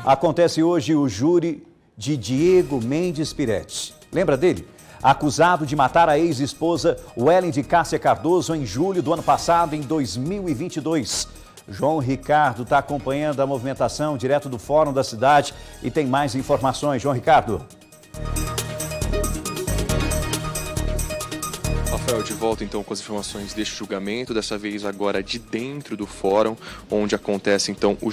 Acontece hoje o júri de Diego Mendes Piretti. Lembra dele? Acusado de matar a ex-esposa Wellen de Cássia Cardoso em julho do ano passado, em 2022. João Ricardo está acompanhando a movimentação direto do Fórum da Cidade e tem mais informações. João Ricardo. Rafael, de volta então com as informações deste julgamento, dessa vez agora de dentro do fórum, onde acontece então o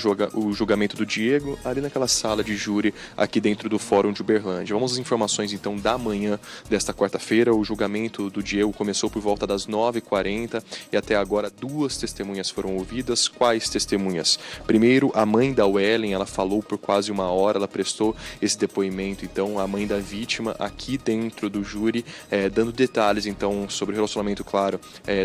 julgamento do Diego, ali naquela sala de júri aqui dentro do Fórum de Uberlândia. Vamos às informações então da manhã desta quarta-feira. O julgamento do Diego começou por volta das 9h40 e até agora 2 testemunhas foram ouvidas. Quais testemunhas? Primeiro, a mãe da Wellen, ela falou por quase 1 hora, ela prestou esse depoimento, então a mãe da vítima aqui dentro do júri, dando detalhes então sobre o relacionamento, claro,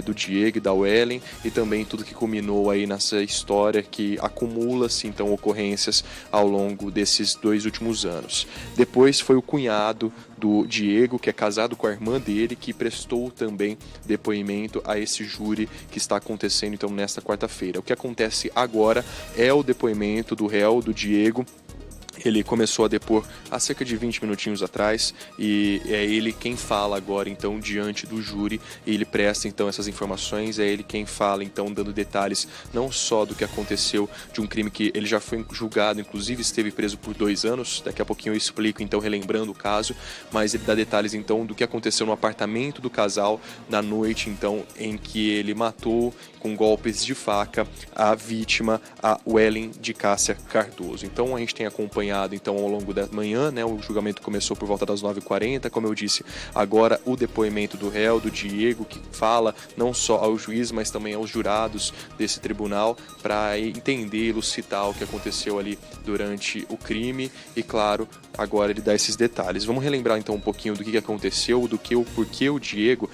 do Diego e da Wellen e também tudo que culminou aí nessa história que acumula-se então ocorrências ao longo desses 2 últimos anos. Depois foi o cunhado do Diego, que é casado com a irmã dele, que prestou também depoimento a esse júri que está acontecendo então nesta quarta-feira. O que acontece agora é o depoimento do réu, do Diego. Ele começou a depor há cerca de 20 minutinhos atrás e é ele quem fala agora então diante do júri. Ele presta então essas informações, é ele quem fala então dando detalhes não só do que aconteceu, de um crime que ele já foi julgado, inclusive esteve preso por 2 anos, daqui a pouquinho eu explico então relembrando o caso, mas ele dá detalhes então do que aconteceu no apartamento do casal na noite então em que ele matou com golpes de faca a vítima, a Wellen de Cássia Cardoso. Então a gente tem acompanhado então ao longo da manhã, né? O julgamento começou por volta das 9h40, como eu disse, agora o depoimento do réu, do Diego, que fala não só ao juiz, mas também aos jurados desse tribunal para entender, elucidar o que aconteceu ali durante o crime e, claro, agora ele dá esses detalhes. Vamos relembrar então um pouquinho do que aconteceu, porquê o Diego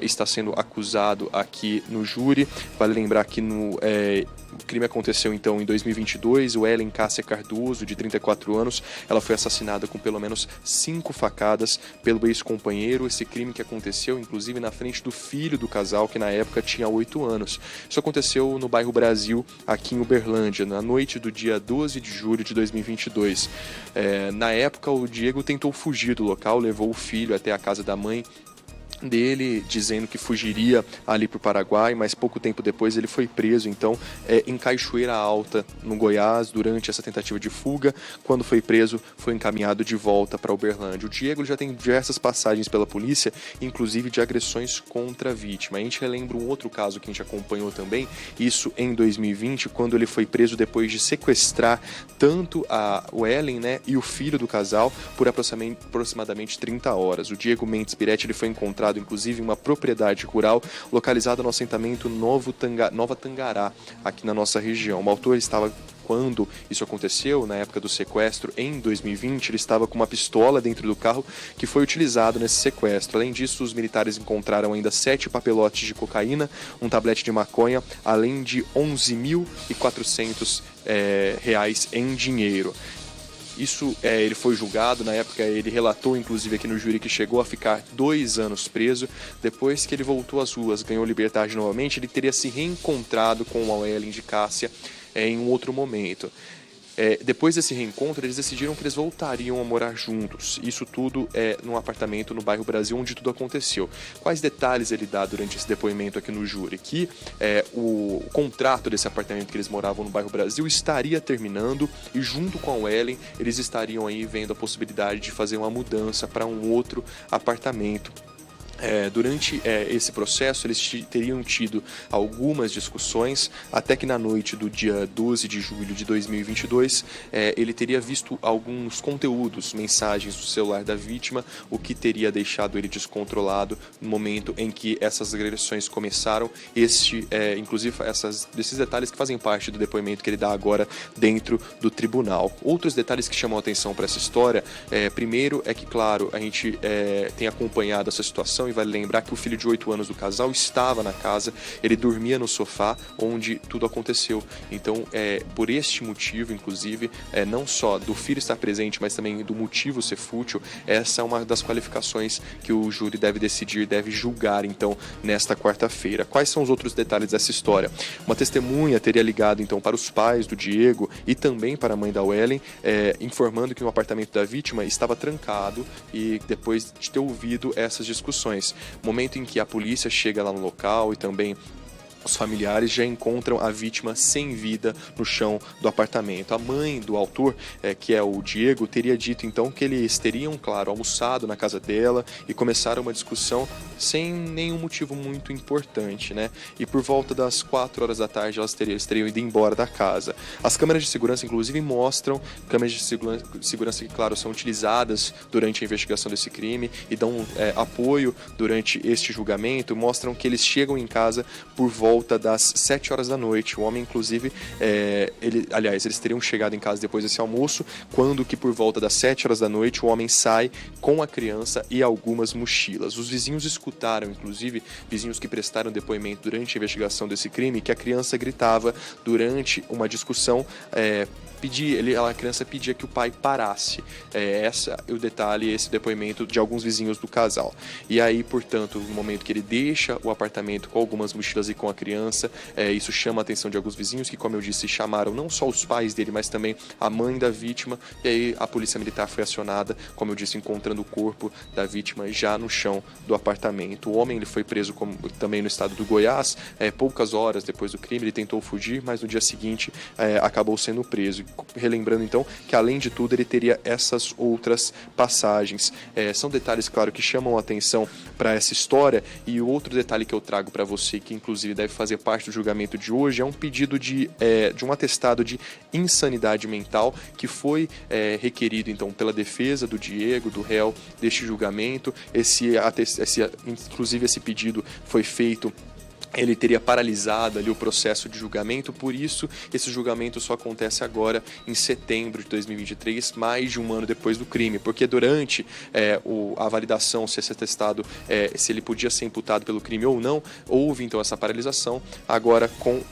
está sendo acusado aqui no júri. Vale lembrar que o crime aconteceu então em 2022, o Wellen Cássia Cardoso, de 34 anos, ela foi assassinada com pelo menos 5 facadas pelo ex-companheiro. Esse crime que aconteceu inclusive na frente do filho do casal, que na época tinha 8 anos. Isso aconteceu no bairro Brasil, aqui em Uberlândia, na noite do dia 12 de julho de 2022. Na época, o Diego tentou fugir do local, levou o filho até a casa da mãe dele, dizendo que fugiria ali para o Paraguai, mas pouco tempo depois ele foi preso, então, em Cachoeira Alta, no Goiás, durante essa tentativa de fuga. Quando foi preso, foi encaminhado de volta para Uberlândia. O Diego já tem diversas passagens pela polícia, inclusive de agressões contra a vítima. A gente relembra um outro caso que a gente acompanhou também, isso em 2020, quando ele foi preso depois de sequestrar tanto a Wellen, né, e o filho do casal por aproximadamente 30 horas. O Diego Mendes Piretti, ele foi encontrado inclusive em uma propriedade rural localizada no assentamento Nova Tangará, aqui na nossa região. O autor estava, quando isso aconteceu, na época do sequestro, em 2020, ele estava com uma pistola dentro do carro que foi utilizado nesse sequestro. Além disso, os militares encontraram ainda 7 papelotes de cocaína, um tablete de maconha, além de 11.400 reais em dinheiro. Isso, ele foi julgado, na época ele relatou inclusive aqui no júri que chegou a ficar 2 anos preso. Depois que ele voltou às ruas, ganhou liberdade novamente, ele teria se reencontrado com a Wellen de Cássia em um outro momento. Depois desse reencontro, eles decidiram que eles voltariam a morar juntos. Isso tudo num apartamento no bairro Brasil, onde tudo aconteceu. Quais detalhes ele dá durante esse depoimento aqui no júri? Que o contrato desse apartamento que eles moravam no bairro Brasil estaria terminando e, junto com a Wellen, eles estariam aí vendo a possibilidade de fazer uma mudança para um outro apartamento. Durante esse processo, eles teriam tido algumas discussões, até que na noite do dia 12 de julho de 2022, ele teria visto alguns conteúdos, mensagens do celular da vítima, o que teria deixado ele descontrolado no momento em que essas agressões começaram. Inclusive, esses detalhes que fazem parte do depoimento que ele dá agora dentro do tribunal. Outros detalhes que chamam a atenção para essa história, primeiro é que, claro, a gente tem acompanhado essa situação e vale lembrar que o filho de 8 anos do casal estava na casa, ele dormia no sofá onde tudo aconteceu. Então, por este motivo, inclusive, não só do filho estar presente, mas também do motivo ser fútil, essa é uma das qualificações que o júri deve decidir, deve julgar, então, nesta quarta-feira. Quais são os outros detalhes dessa história? Uma testemunha teria ligado, então, para os pais do Diego e também para a mãe da Wellen, informando que o apartamento da vítima estava trancado e depois de ter ouvido essas discussões. Momento em que a polícia chega lá no local e também os familiares já encontram a vítima sem vida no chão do apartamento. A mãe do autor, que é o Diego, teria dito então que eles teriam, claro, almoçado na casa dela e começaram uma discussão sem nenhum motivo muito importante, né? E por volta das 4 horas da tarde eles teriam ido embora da casa. As câmeras de segurança, inclusive, mostram câmeras de segurança que, claro, são utilizadas durante a investigação desse crime e dão apoio durante este julgamento, mostram que eles chegam em casa por volta das 7 horas da noite. O homem, inclusive, eles teriam chegado em casa depois desse almoço, quando que por volta das 7 horas da noite o homem sai com a criança e algumas mochilas. Os vizinhos escutaram, inclusive, vizinhos que prestaram depoimento durante a investigação desse crime, que a criança gritava durante uma discussão, a criança pedia que o pai parasse. Esse é o detalhe, esse depoimento de alguns vizinhos do casal. E aí, portanto, no momento que ele deixa o apartamento com algumas mochilas e com a criança, isso chama a atenção de alguns vizinhos que, como eu disse, chamaram não só os pais dele, mas também a mãe da vítima. E aí a polícia militar foi acionada, como eu disse, encontrando o corpo da vítima já no chão do apartamento. O homem ele foi preso também no estado do Goiás, poucas horas depois do crime. Ele tentou fugir, mas no dia seguinte acabou sendo preso. Relembrando então que, além de tudo, ele teria essas outras passagens. São detalhes, claro, que chamam a atenção para essa história. E o outro detalhe que eu trago para você, que inclusive deve fazer parte do julgamento de hoje, é um pedido de um atestado de insanidade mental que foi requerido então pela defesa do Diego, do réu, deste julgamento. Inclusive esse pedido foi feito. Ele teria paralisado ali o processo de julgamento, por isso esse julgamento só acontece agora em setembro de 2023, mais de um ano depois do crime, porque durante a validação se esse atestado, se ele podia ser imputado pelo crime ou não, houve então essa paralisação. Agora, com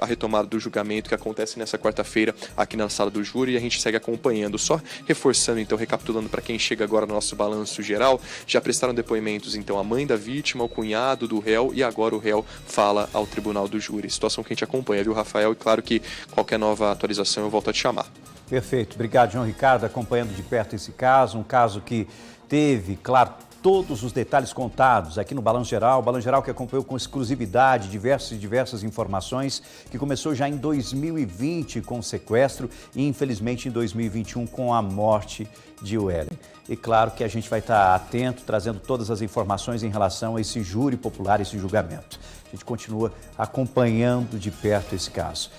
a retomada do julgamento que acontece nessa quarta-feira aqui na sala do júri, a gente segue acompanhando. Só reforçando, então, recapitulando para quem chega agora no nosso balanço geral, já prestaram depoimentos então a mãe da vítima, o cunhado do réu e agora o réu fala ao tribunal do júri. Situação que a gente acompanha, viu, Rafael? E claro que qualquer nova atualização eu volto a te chamar. Perfeito. Obrigado, João Ricardo, acompanhando de perto esse caso, um caso que teve, claro, todos os detalhes contados aqui no Balanço Geral. O Balanço Geral que acompanhou com exclusividade diversas informações, que começou já em 2020 com o sequestro e, infelizmente, em 2021 com a morte de Wellen. E claro que a gente vai estar atento, trazendo todas as informações em relação a esse júri popular, esse julgamento. A gente continua acompanhando de perto esse caso.